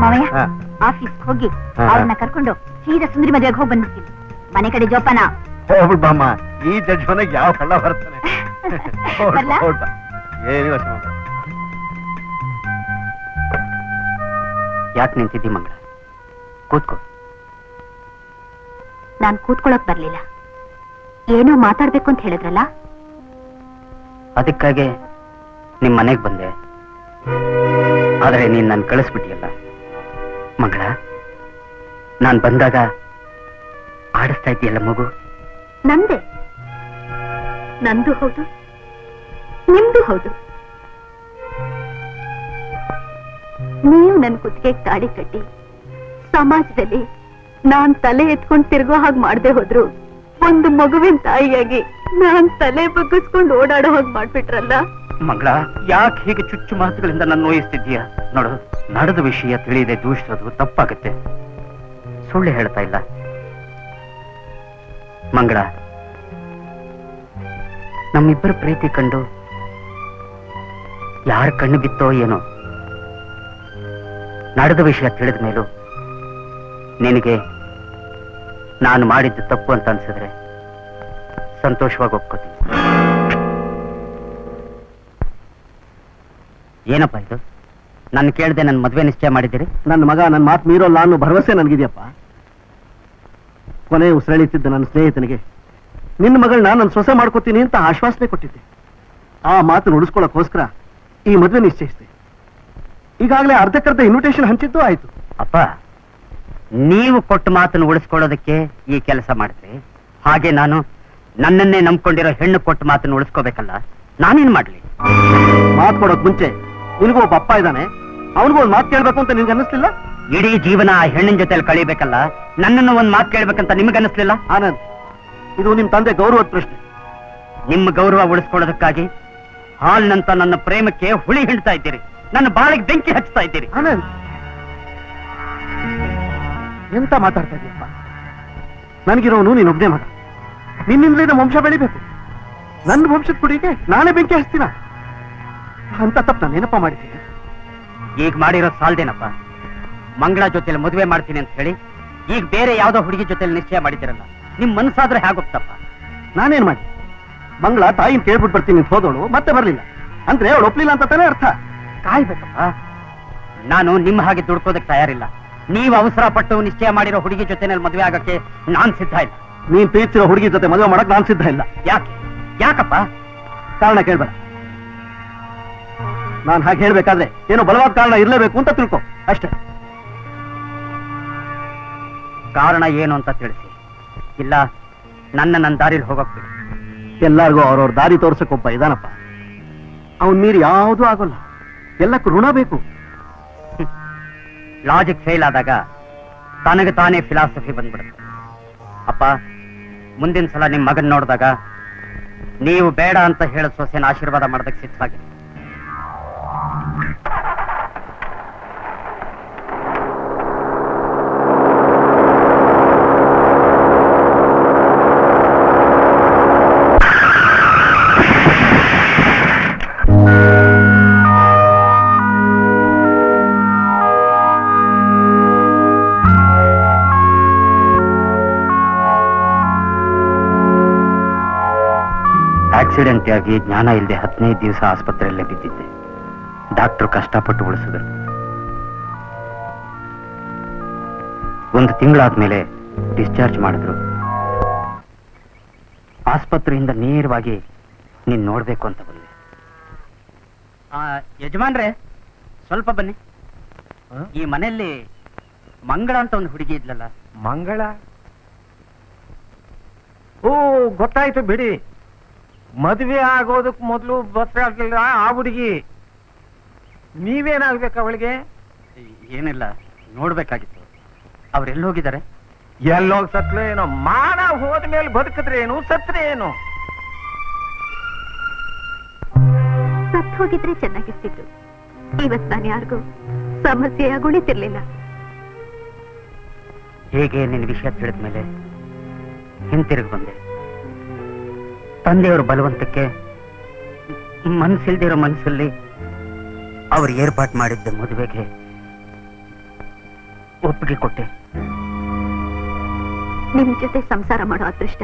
ಮಾವಯ್ಯ ಆಫೀಸ್ ಹೋಗಿ ಅವ್ರನ್ನ ಕರ್ಕೊಂಡು ಸೀದಾ ಸುಂದರಿ ಮದುವೆಗೆ ಹೋಗಿ ಬಂದಿರ್ತೀನಿ. ಮನೆ ಕಡೆ ಜೋಪಾನ. ಹೋಗ್ಬಿಡ್ಬಮ್ಮ, ಈ ಜಡ್ಜ್ ಮನೆಗೆ ಯಾವ ಕಳ್ಳ ಬರ್ತಾನೆ. ಯಾಕೆ ನಿಂತಿದ್ದಿ ಮಂಗಳ? ಕೂತ್ಕೋ. ನಾನ್ ಕೂತ್ಕೊಳ್ಳೋಕ್ ಬರ್ಲಿಲ್ಲ, ಏನೋ ಮಾತಾಡ್ಬೇಕು ಅಂತ ಹೇಳಿದ್ರಲ್ಲ, ಅದಕ್ಕಾಗೆ ನಿಮ್ ಮನೆಗ್ ಬಂದೆ. ಆದ್ರೆ ನೀನ್ ನನ್ ಕಳಿಸ್ಬಿಟ್ಟಿಯಲ್ಲ ಮಂಗಳ. ನಾನ್ ಬಂದಾಗ ಆಡಿಸ್ತಾ ಇದೆಯಲ್ಲ ಮಗು, ನಂದೇ. ನಂದು ಹೌದು, ನಿಮ್ದು ಹೌದು. ನೀವು ನನ್ ಕುತ್ತಿಗೆಗೆ ತಾಳಿ ಕಟ್ಟಿ ಸಮಾಜದಲ್ಲಿ ನಾನ್ ತಲೆ ಎತ್ಕೊಂಡು ತಿರ್ಗೋ ಹಾಗೆ ಮಾಡದೆ ಹೋದ್ರು, ಒಂದು ಮಗುವಿನ ತಾಯಿಯಾಗಿ ನಾನ್ ತಲೆ ಬಗ್ಗಿಸ್ಕೊಂಡು ಓಡಾಡೋ ಹಾಗೆ ಮಾಡ್ಬಿಟ್ರಲ್ಲ. ಮಂಗಳ, ಯಾಕೆ ಹೀಗೆ ಚುಚ್ಚು ಮಾತುಗಳಿಂದ ನನ್ನ ನೋಯಿಸ್ತಿದ್ದೀಯ? ನೋಡು, ನಡೆದ ವಿಷಯ ತಿಳಿಯದೆ ದೂಷಿಸೋದು ತಪ್ಪಾಗತ್ತೆ. ಸುಳ್ಳು ಹೇಳ್ತಾ ಇಲ್ಲ ಮಂಗಳ. ನಮ್ಮಿಬ್ಬರ ಪ್ರೀತಿ ಕಂಡು ಯಾರ ಕಣ್ಣು ಬಿತ್ತೋ ಏನೋ, ನಡೆದ ವಿಷಯ ತಿಳಿದ ಮೇಲೂ ನಿನಗೆ ನಾನು ಮಾಡಿದ್ದು ತಪ್ಪು ಅಂತ ಅನ್ಸಿದ್ರೆ ಸಂತೋಷವಾಗಿ ಒಪ್ಕೋತೀನಿ. ಏನಪ್ಪ ಇದು? ನಾನು ಕೇಳದೆ ನನ್ನ ಮದುವೆ ನಿಶ್ಚಯ ಮಾಡಿದ್ದೀರಿ? ನನ್ನ ಮಗ ನನ್ನ ಮಾತು ಮೀರೋಲ್ಲ ಅನ್ನೋ ಭರವಸೆ ನನಗಿದೆಯಪ್ಪ. ಕೊನೆ ಉಸಿರೆಳಿತಿದ್ದ ನನ್ನ ಸ್ನೇಹಿತನಿಗೆ ನಿನ್ನ ಮಗಳನ್ನ ನಾನು ಸೊಸೆ ಮಾಡ್ಕೋತೀನಿ ಅಂತ ಆಶ್ವಾಸನೆ ಕೊಟ್ಟಿದ್ದೆ. ಆ ಮಾತನ್ನು ಉಳಿಸ್ಕೊಳ್ಳೋಕ್ಕೋಸ್ಕರ ಈ ಮದುವೆ ನಿಶ್ಚಯಿಸಿದೆ. ಈಗಾಗಲೇ ಅರ್ಧಕ್ಕರ್ಧ ಇನ್ವಿಟೇಷನ್ ಹಂಚಿದ್ದು ಆಯ್ತು. ಅಪ್ಪ, ನೀವು ಕೊಟ್ಟ ಮಾತನ್ನು ಉಳಿಸ್ಕೊಳ್ಳೋದಕ್ಕೆ ಈ ಕೆಲಸ ಮಾಡಿದ್ರಿ, ಹಾಗೆ ನಾನು ನನ್ನನ್ನೇ ನಂಬ್ಕೊಂಡಿರೋ ಹೆಣ್ಣು ಕೊಟ್ಟ ಮಾತನ್ನು ಉಳಿಸ್ಕೋಬೇಕಲ್ಲ, ನಾನೇನ್ ಮಾಡ್ಲಿ? ಮಾತು ಕೊಡೋಕ್ ಮುಂಚೆ ನಿನಗೂ ಒಬ್ಬ ಅಪ್ಪ ಇದ್ದಾನೆ, ಅವನಿಗೂ ಒಂದು ಮಾತು ಕೇಳ್ಬೇಕು ಅಂತ ನಿನ್ಗೆ ಅನ್ನಿಸ್ಲಿಲ್ಲ? ಇಡೀ ಜೀವನ ಆ ಹೆಣ್ಣಿನ ಜೊತೆಲಿ ಕಳೀಬೇಕಲ್ಲ, ನನ್ನನ್ನು ಒಂದು ಮಾತು ಕೇಳ್ಬೇಕಂತ ನಿಮ್ಗೆ ಅನ್ನಿಸ್ಲಿಲ್ಲ? ಆನಂದ್, ಇದು ನಿಮ್ ತಂದೆ ಗೌರವದ ಪ್ರಶ್ನೆ. ನಿಮ್ಮ ಗೌರವ ಉಳಿಸ್ಕೊಳ್ಳೋದಕ್ಕಾಗಿ ಹಾಲ್ನಂತ ನನ್ನ ಪ್ರೇಮಕ್ಕೆ ಹುಳಿ ಹಿಂಡ್ತಾ ಇದ್ದೀರಿ, ನನ್ನ ಬಾಳಿಗೆ ಬೆಂಕಿ ಹಚ್ತಾ ಇದ್ದೀರಿ. ಆನಂದ್, ಎಂತ ಮಾತಾಡ್ತಾ ಇದೀಯಪ್ಪ? ನನಗಿರೋನು ನೀನೊಬ್ಬನೇ ಮಗ, ನಿನ್ನಿಂದಲೇ ನಮ್ಮ ವಂಶ ಬೆಳಿಬೇಕು. ನನ್ನ ವಂಶದ ಕುಡಿಗೆ ನಾನೇ ಬೆಂಕಿ ಹಚ್ತೀನ ಅಂತ ತಪ್ಪು ನಾನು ಏನಪ್ಪ ಮಾಡಿದ್ದೀನಿ? ಈಗ ಮಾಡಿರೋ ಸಾಲ್ದೇನಪ್ಪ? ಮಂಗಳ ಜೊತೆಲಿ ಮದುವೆ ಮಾಡ್ತೀನಿ ಅಂತ ಹೇಳಿ ಈಗ ಬೇರೆ ಯಾವ್ದೋ ಹುಡುಗಿ ಜೊತೆಲಿ ನಿಶ್ಚಯ ಮಾಡಿದಿರಲ್ಲ, ನಿಮ್ ಮನಸ್ಸಾದ್ರೆ ಹೇಗೋಗ್ತಪ್ಪ? ನಾನೇನ್ ಮಾಡಿ? ಮಂಗಳ ತಾಯಿನ ಕೇಳ್ಬಿಟ್ಟು ಬರ್ತೀನಿ ಅಂತ ಹೋದವಳು ಮತ್ತೆ ಬರ್ಲಿಲ್ಲ ಅಂದ್ರೆ ಅವಳು ಒಪ್ಲಿಲ್ಲ ಅಂತ ತಾನೇ ಅರ್ಥ. ಕಾಯ್ಬೇಕಪ್ಪ. ನಾನು ನಿಮ್ಮ ಹಾಗೆ ದುಡ್ಕೋದಕ್ಕೆ ತಯಾರಿಲ್ಲ. ನೀವು ಅವಸರ ಪಟ್ಟು ನಿಶ್ಚಯ ಮಾಡಿರೋ ಹುಡುಗಿ ಜೊತೆನಲ್ಲಿ ಮದುವೆ ಆಗಕ್ಕೆ ನಾನ್ ಸಿದ್ಧ ಇಲ್ಲ. ನೀನ್ ಪ್ರೀತಿಸಿರೋ ಹುಡುಗಿ ಜೊತೆ ಮದುವೆ ಮಾಡಕ್ ನಾನ್ ಸಿದ್ಧ ಇಲ್ಲ. ಯಾಕೆ? ಯಾಕಪ್ಪ? ಕಾರಣ ಕೇಳ್ಬೇಡ. ನಾನ್ ಹಾಗೆ ಹೇಳ್ಬೇಕಾದ್ರೆ ಏನೋ ಬಲವಾದ ಕಾರಣ ಇರ್ಲೇಬೇಕು ಅಂತ ತಿಳ್ಕೊ ಅಷ್ಟೇ. ಕಾರಣ ಏನು ಅಂತ ತಿಳಿಸಿ, ಇಲ್ಲ ನನ್ನ ದಾರಿಲಿ ಹೋಗಕ್ಕೆ. ಎಲ್ಲಾರ್ಗೂ ಅವ್ರವ್ರ ದಾರಿ ತೋರ್ಸಕ್ ಒಬ್ಬ ಇದಾನಪ್ಪ, ಅವನ್ ಮೀರಿ ಯಾವುದೂ ಆಗೋಲ್ಲ. ಎಲ್ಲಕ್ಕೂ ಋಣ ಬೇಕು. ಲಾಜಿಕ್ ಫೇಲ್ ಆದಾಗ ತನಗೆ ತಾನೇ ಫಿಲಾಸಫಿ ಬಂದ್ಬಿಡುತ್ತೆ. ಅಪ್ಪ, ಮುಂದಿನ ಸಲ ನಿಮ್ ಮಗನ್ ನೋಡಿದಾಗ ನೀವು ಬೇಡ ಅಂತ ಹೇಳೋ ಸೊಸೆನ ಆಶೀರ್ವಾದ ಮಾಡೋದಕ್ಕೆ ಸಿದ್ಧವಾಗಿ. ಆಕ್ಸಿಡೆಂಟ್ ಆಗಿ ಜ್ಞಾನ ಇಲ್ಲದೆ 15 ದಿವಸ ಆಸ್ಪತ್ರೆಯಲ್ಲೇ ಬಿದ್ದಿದ್ದೆ. ಡಾಕ್ಟರ್ ಕಷ್ಟಪಟ್ಟು ಉಳಿಸಿದ್ರು. 1 ತಿಂಗಳಾದ್ಮೇಲೆ ಡಿಸ್ಚಾರ್ಜ್ ಮಾಡಿದ್ರು. ಆಸ್ಪತ್ರೆಯಿಂದ ನೇರವಾಗಿ ನೀನ್ ನೋಡ್ಬೇಕು ಅಂತ ಬಂದೆ. ಯಜಮಾನ್ರೆ, ಸ್ವಲ್ಪ ಬನ್ನಿ. ಈ ಮನೆಯಲ್ಲಿ ಮಂಗಳ ಅಂತ ಒಂದು ಹುಡುಗಿ ಇದ್ಲಲ್ಲ? ಮಂಗಳ? ಓ, ಗೊತ್ತಾಯ್ತು ಬಿಡಿ. ಮದುವೆ ಆಗೋದಕ್ ಮೊದಲು ಬಸ್ ಆಗ್ಲಿಲ್ಲ ಆ ಹುಡುಗಿ. ನೀವೇನಾಗ್ಬೇಕು ಅವಳಿಗೆ? ಏನಿಲ್ಲ, ನೋಡ್ಬೇಕಾಗಿತ್ತು. ಅವ್ರೆಲ್ಲಿ ಹೋಗಿದ್ದಾರೆ? ಎಲ್ಲೋಗ್ ಸತ್ಲು ಏನೋ. ಮಾನ ಹೋದ್ಮೇಲೆ ಬದುಕಿದ್ರೆ ಏನು, ಸತ್ರೆ ಏನು? ಸತ್ ಹೋಗಿದ್ರೆ ಚೆನ್ನಾಗಿರ್ತಿತ್ತು. ಇವತ್ ನಾನು ಯಾರಿಗೂ ಸಮಸ್ಯೆಯಾಗಿ ಉಳಿತಿರ್ಲಿಲ್ಲ. ಹೇಗೆ ನಿನ್ನ ವಿಷಯ ತಿಳಿದ್ಮೇಲೆ ಹಿಂತಿರುಗಿ ಬಂದೆ. ತಂದೆಯವರು ಬಲವಂತಕ್ಕೆ ಮನಸ್ಸಿಲ್ದಿರೋ ಮನಸ್ಸಲ್ಲಿ ಅವ್ರು ಏರ್ಪಾಟ್ ಮಾಡಿದ್ದ ಮದುವೆಗೆ ಒಪ್ಪಿಗೆ ಕೊಟ್ಟೆ. ನಿಮ್ ಜೊತೆ ಸಂಸಾರ ಮಾಡೋ ಅದೃಷ್ಟ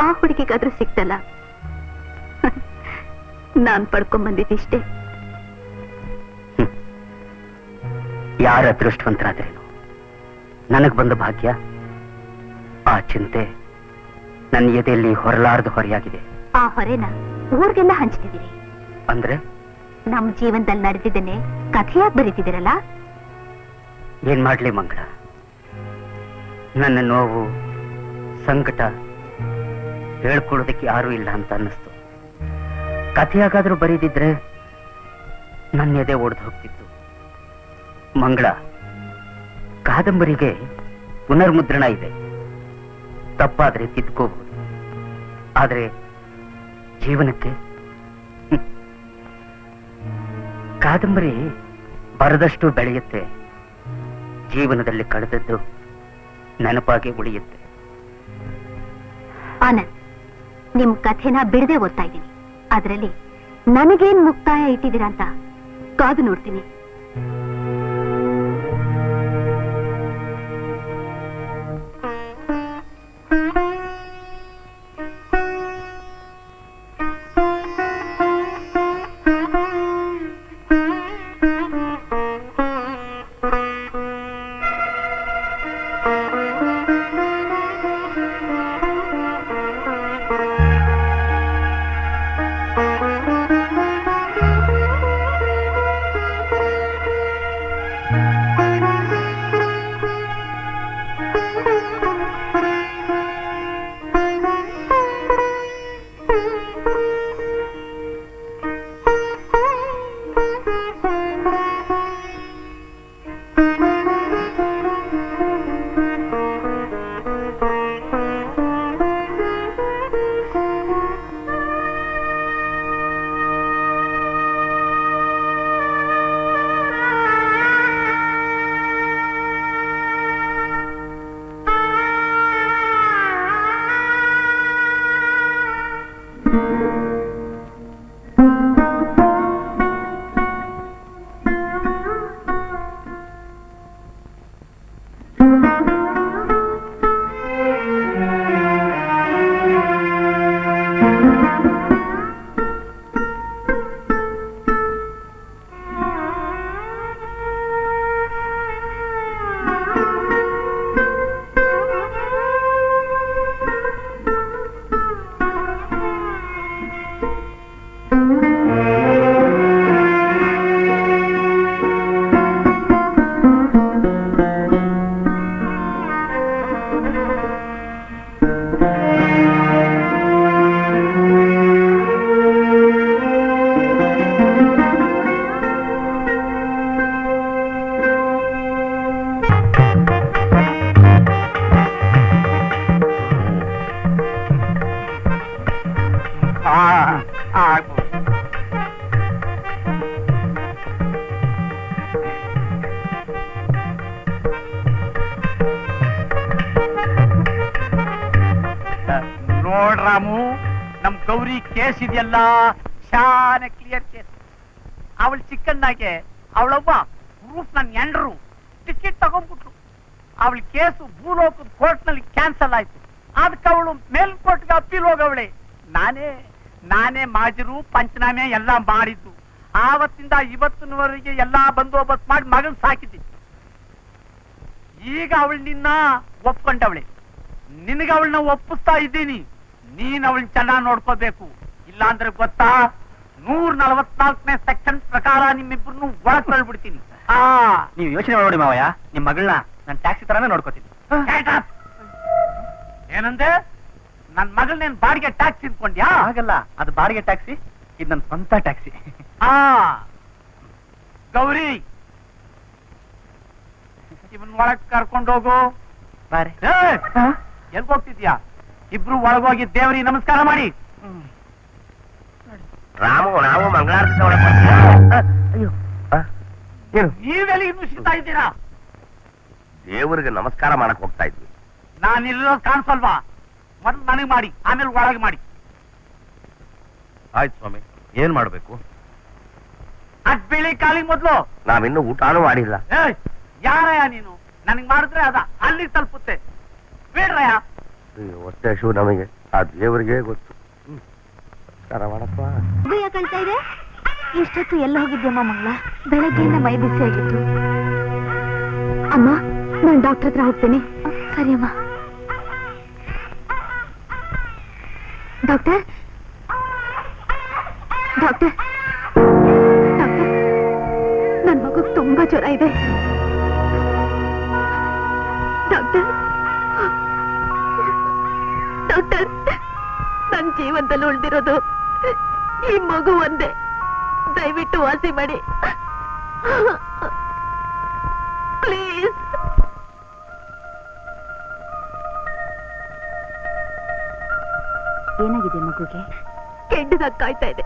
ಆ ಹುಡುಗಿಗಾದ್ರೂ ಸಿಕ್ತಲ್ಲ. ನಾನ್ ಪಡ್ಕೊಂಡ್ಬಂದಿದ್ದಿಷ್ಟೇ. ಯಾರ ಅದೃಷ್ಟವಂತರಾದ್ರೇನು, ನನಗ್ ಬಂದ ಭಾಗ್ಯ, ಆ ಚಿಂತೆ ನನ್ನ ಎದೆಯಲ್ಲಿ ಹೊರಲಾರದು ಹೊರೆಯಾಗಿದೆ. ಆ ಹೊರೆನ ಊರ್ಗೆಲ್ಲ ಹಂಚ್ತಿದ್ದೀರಿ ಅಂದ್ರೆ ನಮ್ ಜೀವನದಲ್ಲಿ ನಡೆದಿದ್ದೇನೆ ಕಥೆಯಾಗಿ ಬರೀತಿದ್ದೀರಲ್ಲ. ಏನ್ ಮಾಡ್ಲಿ ಮಂಗಳ, ನನ್ನ ನೋವು ಸಂಕಟ ಹೇಳ್ಕೊಳ್ಳೋದಕ್ಕೆ ಯಾರೂ ಇಲ್ಲ ಅಂತ ಅನ್ನಿಸ್ತು. ಕಥೆಯಾಗಾದ್ರೂ ಬರೀದಿದ್ರೆ ನನ್ನ ಎದೆ ಒಡೆದು ಹೋಗ್ತಿತ್ತು. ಮಂಗಳ, ಕಾದಂಬರಿಗೆ ಪುನರ್ಮುದ್ರಣ ಇದೆ, ತಪ್ಪಾದ್ರೆ ತಿದ್ಕೋಬಹುದು. ಆದ್ರೆ ಜೀವನಕ್ಕೆ ಕಾದಂಬರಿ ಬರದಷ್ಟು ಬೆಳೆಯುತ್ತೆ, ಜೀವನದಲ್ಲಿ ಕಳೆದದ್ದು ನೆನಪಾಗಿ ಉಳಿಯುತ್ತೆ. ಆನಂದ್, ನಿಮ್ ಕಥೆನ ಬಿಡದೆ ಓದ್ತಾ ಇದ್ದೀನಿ. ಅದರಲ್ಲಿ ನನಗೇನ್ ಮುಕ್ತಾಯ ಇಟ್ಟಿದ್ದೀರಾ ಅಂತ ಕಾದು ನೋಡ್ತೀನಿ. ನೋಡ್ರಾಮು, ನಮ್ ಗೌರಿ ಕೇಸ್ ಇದೆಯಲ್ಲ, ಶಾನೆ ಕ್ಲಿಯರ್ ಕೇಸ್. ಅವಳ ಚಿಕ್ಕಣ್ಣಾಗೆ ಅವಳೊಬ್ಬ ಪ್ರೂಫ್ ನನ್ ಎಂಡ್ರು ಟಿಕೆಟ್ ತಗೊಂಡ್ಬಿಟ್ರು. ಅವಳ ಕೇಸು ಭೂಲೋಕದ ಕೋರ್ಟ್ ನಲ್ಲಿ ಕ್ಯಾನ್ಸಲ್ ಆಯ್ತು. ಅದಕ್ಕೆ ಅವಳು ಮೇಲ್ಕೋರ್ಟ್ಗೆ ಅಪೀಲ್ ಹೋಗವಳೆ. ನಾನೇ ಮಾಜರು ಪಂಚನಾಮೆ ಎಲ್ಲಾ ಮಾಡಿದ್ದು. ಆವತ್ತಿಂದ ಇವತ್ತಿನವರೆಗೆ ಎಲ್ಲಾ ಬಂದೋಬಸ್ತ್ ಮಾಡಿ ಮಗನ್ ಸಾಕಿದ್ದಿ. ಈಗ ಅವಳು ನಿನ್ನ ಒಪ್ಕೊಂಡವಳೆ. ನಿನಗೆ ಅವಳನ್ನ ಒಪ್ಪಿಸ್ತಾ ಇದ್ದೀನಿ. ನೀನ್ ಅವಳನ್ನ ಚೆನ್ನಾಗಿ ನೋಡ್ಕೋಬೇಕು. ಇಲ್ಲ ಅಂದ್ರೆ ಗೊತ್ತಾ, 144ನೇ ಸೆಕ್ಷನ್ ಪ್ರಕಾರ ನಿಮ್ಮಿಬ್ಬರನ್ನು ಒಳಗ್ ತಳ್ಬಿಡ್ತೀನಿ. ನೀವು ಯೋಚನೆ ಮಾಡಿ ಮಾವಯ್ಯ, ನಿಮ್ ಮಗಳನ್ನ ನಾನು ಟ್ಯಾಕ್ಸಿ ತರಾನೇ ನೋಡ್ಕೋತೀನಿ. ಏನಂದೆ? ನನ್ ಮಗಳನ್ನೇನ್ ಬಾಡಿಗೆ ಟ್ಯಾಕ್ಸಿ ಇಟ್ಕೊಂಡ್ಯಾ? ಹಾಗಲ್ಲ, ಅದು ಬಾಡಿಗೆ ಟ್ಯಾಕ್ಸಿ, ಇದು ನನ್ನ ಸ್ವಂತ ಟ್ಯಾಕ್ಸಿ. ಗೌರಿ, ಇವನ್ ಒಳಗ್ ಕರ್ಕೊಂಡೋಗು. ಬಾರೆ. ಎಲ್ಗ ಹೋಗ್ತಿದ್ಯಾ? ಇಬ್ರು ಒಳಗೋಗಿ ದೇವರಿಗೆ ನಮಸ್ಕಾರ ಮಾಡಿ. ರಾಮು, ನಾವು ಮಂಗಳಾರತಿ ಅಯ್ಯೋ, ನೀವೆಲ್ಲಿ ಇನ್ನು ಸಿಗ್ತಾ ಇದ್ದೀರಾ? ದೇವರಿಗೆ ನಮಸ್ಕಾರ ಮಾಡಕ್ ಹೋಗ್ತಾ ಇದ್ವಿ. ನಾನಿಲ್ಲೋ ಕಾಣಿಸಲ್ವಾ? ಮೊದಲು ನನಗ್ ಮಾಡಿ, ಆಮೇಲೆ ಒಳಗೆ ಮಾಡಿ. ಆಯ್ತು ಸ್ವಾಮಿ, ಏನ್ ಮಾಡ್ಬೇಕು? ಅದ್ ಬಿಳಿ ಕಾಲಿಗೆ ಮೊದ್ಲು ನಾವಿನ್ನು ಊಟಾನು ಮಾಡಿಲ್ಲ. ಯಾರಯ್ಯ ನೀನು? ನನಗ್ ಮಾಡಿದ್ರೆ ಅದ ಅಲ್ಲಿಗೆ ತಲುಪುತ್ತೆ. ಬೇಡ್ರಯ್ಯ. ಹೊಟ್ಟೆ ಶೂ ನಮಗೆ ಆ ದೇವರಿಗೆ ಗೊತ್ತು. ನಮಸ್ಕಾರ ಮಾಡಪ್ಪ. ಕಳ್ತಾ ಇದೆ. ಇಷ್ಟೊತ್ತು ಎಲ್ಲ ಹೋಗಿದ್ಯಮ್ಮ ಮಂಗಳ? ಬೆಳಗ್ಗೆಯಿಂದ ಮೈ ಬಿಸಿ ಆಗಿತ್ತು. ಅಮ್ಮ, ನಾನು ಡಾಕ್ಟರ್ ಹತ್ರ ಹೋಗ್ತೇನೆ. ಸರಿ ಅಮ್ಮ. ಡಾಕ್ಟರ್ ಡಾಕ್ಟರ್ ಡಾಕ್ಟರ್, ನನ್ ಮಗುಗ್ ತುಂಬಾ ಜ್ವರ ಇದೆ. ಡಾಕ್ಟರ್ ಡಾಕ್ಟರ್, ನನ್ ಜೀವನದಲ್ಲಿ ಉಳಿದಿರೋದು ಈ ಮಗು ಒಂದೇ. ದಯವಿಟ್ಟು ವಾಸಿ ಮಾಡಿ ಪ್ಲೀಸ್. ಏನಾಗಿದೆ ಮಗುಗೆ? ಕೆಡ್ಡದಾಗ ಕಾಯ್ತಾ ಇದೆ.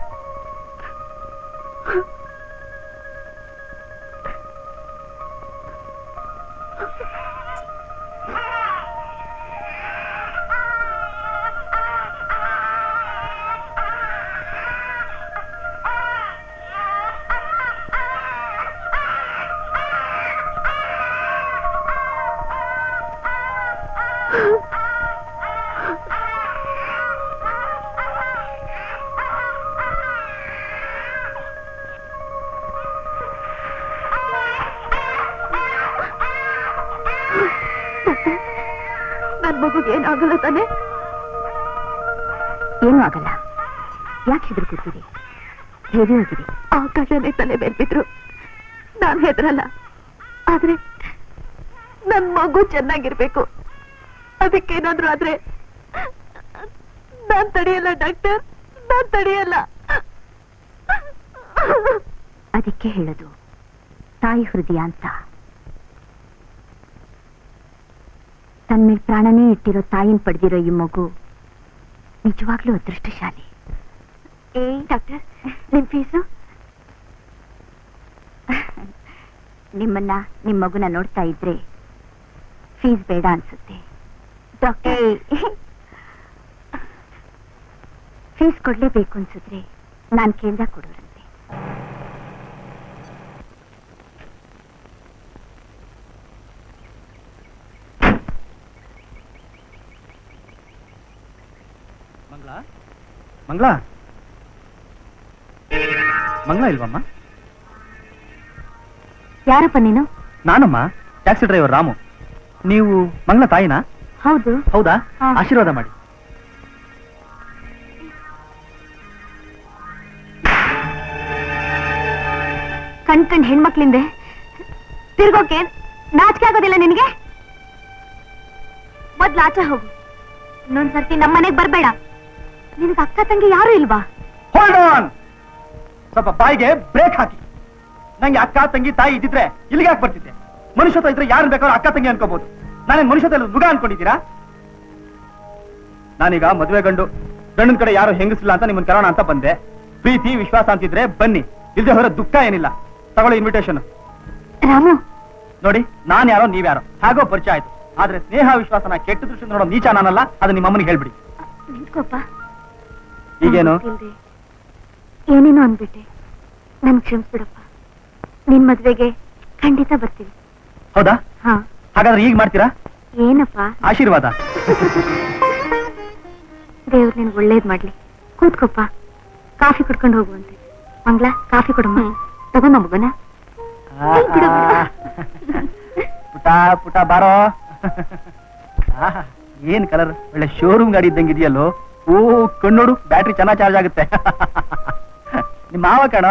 ನನ್ ಮಗುಗೆ ಏನಾಗಲ್ಲ ತಾನೆ? ಏನೂ ಆಗಲ್ಲ. ಯಾಕೆ ಹೆದರ್ಕೊತೀರಿ? ಹೇಗೆ ಹೋಗಿರಿ? ಆಕಾಶನೇ ತಲೆ ಬೇರ್ಬಿದ್ರು. ನಾನ್ ಹೆದರಲ್ಲ. ಆದ್ರೆ ನನ್ ಮಗು ಚೆನ್ನಾಗಿರ್ಬೇಕು. ಅದಕ್ಕೇನಾದ್ರೂ ಆದ್ರೆ ನಾನ್ ತಡೆಯಲ್ಲ ಡಾಕ್ಟರ್, ನಾನ್ ತಡೆಯಲ್ಲ. ಅದಕ್ಕೆ ಹೇಳೋದು ತಾಯಿ ಹೃದಯ ಅಂತ. ತನ್ನ ಮೇಲೆ ಪ್ರಾಣನೇ ಇಟ್ಟಿರೋ ತಾಯಿನ ಪಡೆದಿರೋ ಈ ಮಗು ನಿಜವಾಗ್ಲೂ ಅದೃಷ್ಟಶಾಲಿ. ಡಾಕ್ಟರ್, ನಿಮ್ ಫೀಸು? ನಿಮ್ಮನ್ನ ನಿಮ್ ಮಗುನ ನೋಡ್ತಾ ಇದ್ರೆ ಫೀಸ್ ಬೇಡ ಅನ್ಸುತ್ತೆ. ಡಾಕ್ಟರ್, ಫೀಸ್ ಕೊಡ್ಲೇಬೇಕು ಅನ್ಸಿದ್ರೆ ನಾನ್ ಕೇಳ್ದಾಗ ಕೊಡೋರಂತೆ. ಮಂಗಳ ಮಂಗಳ ಇಲ್ವಮ್ಮ? ಯಾರಪ್ಪ ನೀನು? ನಾನಮ್ಮ, ಟ್ಯಾಕ್ಸಿ ಡ್ರೈವರ್ ರಾಮು. ನೀವು ಮಂಗಳ ತಾಯಿನಾ? ಹೌದು. ಹೌದಾ? ಹಾ. ಆಶೀರ್ವಾದ ಮಾಡಿ. ಕಣ್ ಹೆಣ್ಮಕ್ಳಿಂದೆ ತಿರ್ಗೋಕೆ ನಾಚಿಕೆ ಆಗೋದಿಲ್ಲ ನಿನಗೆ? ಮೊದ್ಲು ಆಚೆ ಹೋಗು. ಇನ್ನೊಂದ್ಸರ್ತಿ ನಮ್ಮನೆಗ್ ಬರ್ಬೇಡ. ನಿನಗೆ ಅಕ್ಕ ತಂಗಿ ಯಾರು ಇಲ್ವಾ? ಹೋಲ್ಡ್ ಆನ್, ಸ್ವಲ್ಪ ಬಾಯಿಗೆ ಬ್ರೇಕ್ ಹಾಕಿ. ನಂಗೆ ಅಕ್ಕ ತಂಗಿ ತಾಯಿ ಇದ್ದಿದ್ರೆ ಇಲ್ಲಿಗೆ ಯಾಕೆ ಬರ್ತಿದ್ದೆ? ಮನುಷ್ಯತ್ವ ಇದ್ರೆ ಯಾರನ್ನ ಬೇಕಾದ್ರೂ ಅಕ್ಕ ತಂಗಿ ಅನ್ಕೋಬಹುದು. ನಾನೇನ್ ಮನುಷ್ಯತ್ವ ಮೃಗ ಅನ್ಕೊಂಡಿದ್ದೀರಾ? ನಾನೀಗ ಮದುವೆ ಗಂಡನ ಕಡೆ ಯಾರು ಹೆಂಗಸಿಲ್ಲ ಅಂತ ನಿಮ್ಮನ್ನ ಕರೋಣ ಅಂತ ಬಂದೆ. ಪ್ರೀತಿ ವಿಶ್ವಾಸ ಅಂತಿದ್ರೆ ಬನ್ನಿ, ಇಲ್ದೆ ಹೊರ ದುಃಖ ಏನಿಲ್ಲ. ತಗೊಳ್ಳಿ ಇನ್ವಿಟೇಷನ್. ರಾಮು, ನೋಡಿ, ನಾನ್ ಯಾರೋ ನೀವ್ಯಾರೋ ಹಾಗೋ ಪರಿಚಯ ಆಯ್ತು. ಆದ್ರೆ ಸ್ನೇಹ ವಿಶ್ವಾಸನ ಕೆಟ್ಟ ದೃಷ್ಟಿ ನೋಡೋ ನೀಚ ನಾನಲ್ಲ. ಅದು ನಿಮ್ಮ ಅಮ್ಮನಿಗೆ ಹೇಳ್ಬಿಡಿ. ನಿಂತ್ಕೋಪ್ಪ. ಈಗೇನು? ಏನೇನೋ ಅಂದ್ಬಿಟ್ಟೆ, ನನ್ ಕ್ಷಮಿಸ್ಬಿಡಪ್ಪ. ನಿನ್ ಮದ್ವೆಗೆ ಖಂಡಿತ ಬರ್ತೀವಿ. ಹೌದಾ? ಹಾ. ಹಾಗಾದ್ರೆ ಈಗ ಮಾಡ್ತೀರಾ? ಏನಪ್ಪ? ಆಶೀರ್ವಾದ. ದೇವ್ರು ನಿನ್ಗೆ ಒಳ್ಳೇದ್ ಮಾಡ್ಲಿ. ಕೂತ್ಕೊಪ್ಪ, ಕಾಫಿ ಕುಡ್ಕೊಂಡು ಹೋಗುವಂತೆ. ಮಂಗ್ಲಾ, ಕಾಫಿ ಕೊಡಮ್ಮ. ತಗೊಂಡ ಮಗುನ. ಪುಟ ಪುಟ ಬಾರೋ. ಏನ್ ಕಲರ್, ಒಳ್ಳೆ ಶೋರೂಮ್ ಗಾಡಿ ಇದ್ದಂಗಿದೆಯಲ್ಲೋ. ಓ, ಕಣ್ಣೋಡು, ಬ್ಯಾಟ್ರಿ ಚೆನ್ನಾಗಿ ಚಾರ್ಜ್ ಆಗುತ್ತೆ. ನಿಮ್ಮ ಮಾವ ಕಣ.